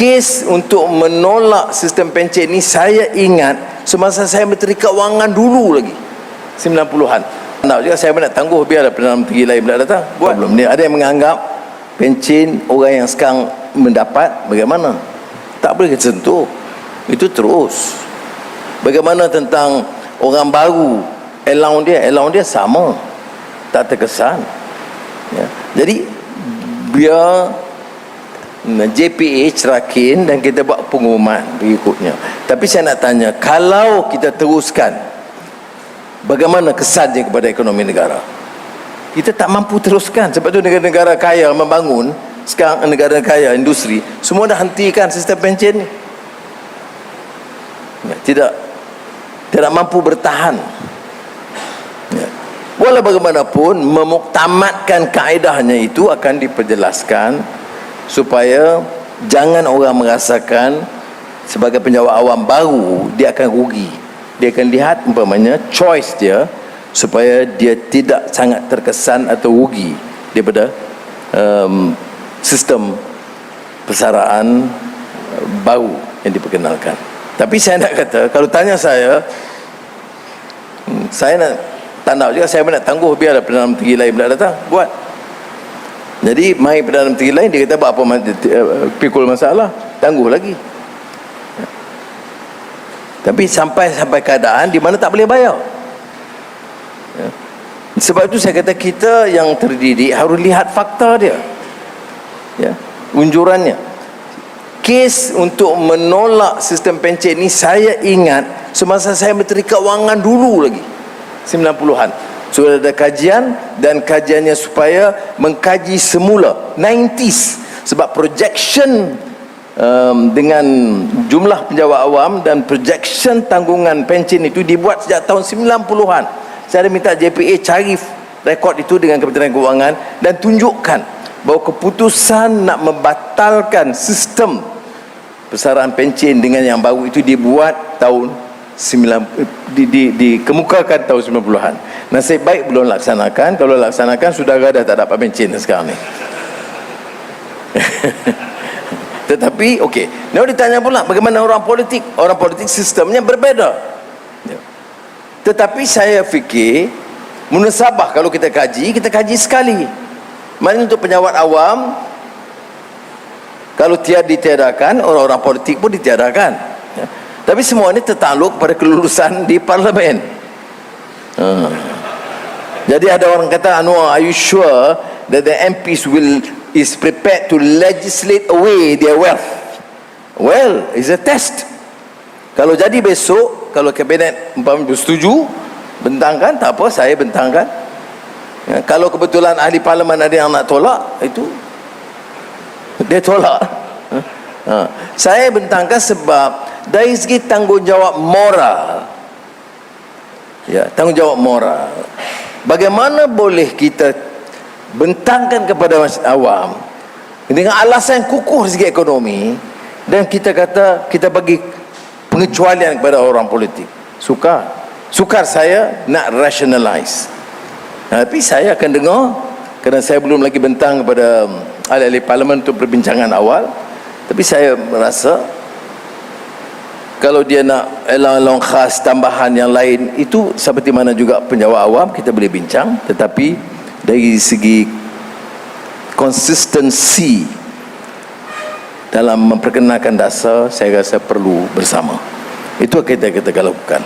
Kes untuk menolak sistem pencen ni saya ingat semasa saya Menteri Keuangan dulu lagi 90-an. Nak juga saya nak tangguh biarlah Perdana Menteri lain pula datang. Buat belum ni ada yang menganggap pencen orang yang sekarang mendapat bagaimana? Tak boleh kita sentuh. Itu terus. Bagaimana tentang orang baru? Allowance dia sama. Tak terkesan. Ya. Jadi biar JPA cerakin dan kita buat pengumuman berikutnya. Tapi saya nak tanya, kalau kita teruskan, bagaimana kesannya kepada ekonomi negara? Kita tak mampu teruskan. Sebab tu negara-negara kaya membangun, sekarang negara kaya industri semua dah hentikan sistem pencen ni. Ya, tidak mampu bertahan. Ya. Walau bagaimanapun memuktamadkan kaedahnya itu akan diperjelaskan supaya jangan orang merasakan sebagai penjawat awam baru dia akan rugi. Dia akan lihat umpamanya choice dia supaya dia tidak sangat terkesan atau rugi daripada sistem persaraan baru yang diperkenalkan. Tapi saya nak kata, kalau tanya saya nak tanda juga, saya nak tangguh biarlah Perdana Menteri lain pula datang. Buat. Jadi mai Perdana Menteri lain dia kata buat apa pikul masalah, tangguh lagi. Tapi sampai keadaan di mana tak boleh bayar. Ya. Sebab itu saya kata kita yang terdidik harus lihat fakta dia. Ya, unjurannya. Kes untuk menolak sistem pencen ni saya ingat semasa saya Menteri Keuangan dulu lagi 90-an. Sudah ada kajian, dan kajiannya supaya mengkaji semula 90s, sebab projection dengan jumlah penjawat awam dan projection tanggungan pencen itu dibuat sejak tahun 90-an. Saya minta JPA cari rekod itu dengan Kementerian Keuangan dan tunjukkan bahawa keputusan nak membatalkan sistem persaraan pencen dengan yang baru itu dibuat tahun dikemukakan tahun 90-an. Nasib baik belum laksanakan. Kalau laksanakan, saudara dah tak dapat pencen sekarang ni. Tetapi okey, nak ditanya pula bagaimana orang politik sistemnya berbeza. Tetapi saya fikir munasabah kalau kita kaji sekali. Maknanya untuk pejabat awam, kalau ditiadakan, orang-orang politik pun ditiadakan. Ya. Tapi semua ini tertakluk pada kelulusan di parlimen. Jadi ada orang kata, Anwar, are you sure that the MPs is prepared to legislate away their wealth? Well, it's a test. Kalau jadi besok, kalau kabinet bersetuju, bentangkan, tak apa, saya bentangkan. Ya, kalau kebetulan ahli parlimen ada yang nak tolak, itu dia tolak. Saya bentangkan sebab dari segi tanggungjawab moral. Ya, tanggungjawab moral. Bagaimana boleh kita bentangkan kepada awam dengan alasan kukuh segi ekonomi, dan kita kata kita bagi pengecualian kepada orang politik? Sukar saya nak rationalize. Tapi saya akan dengar, kerana saya belum lagi bentang kepada ahli-ahli parlimen untuk perbincangan awal. Tapi saya merasa kalau dia nak allowance khas tambahan yang lain, itu seperti mana juga penjawat awam kita boleh bincang. Tetapi dari segi konsistensi dalam memperkenalkan dasar, saya rasa perlu bersama. Itu kita lakukan.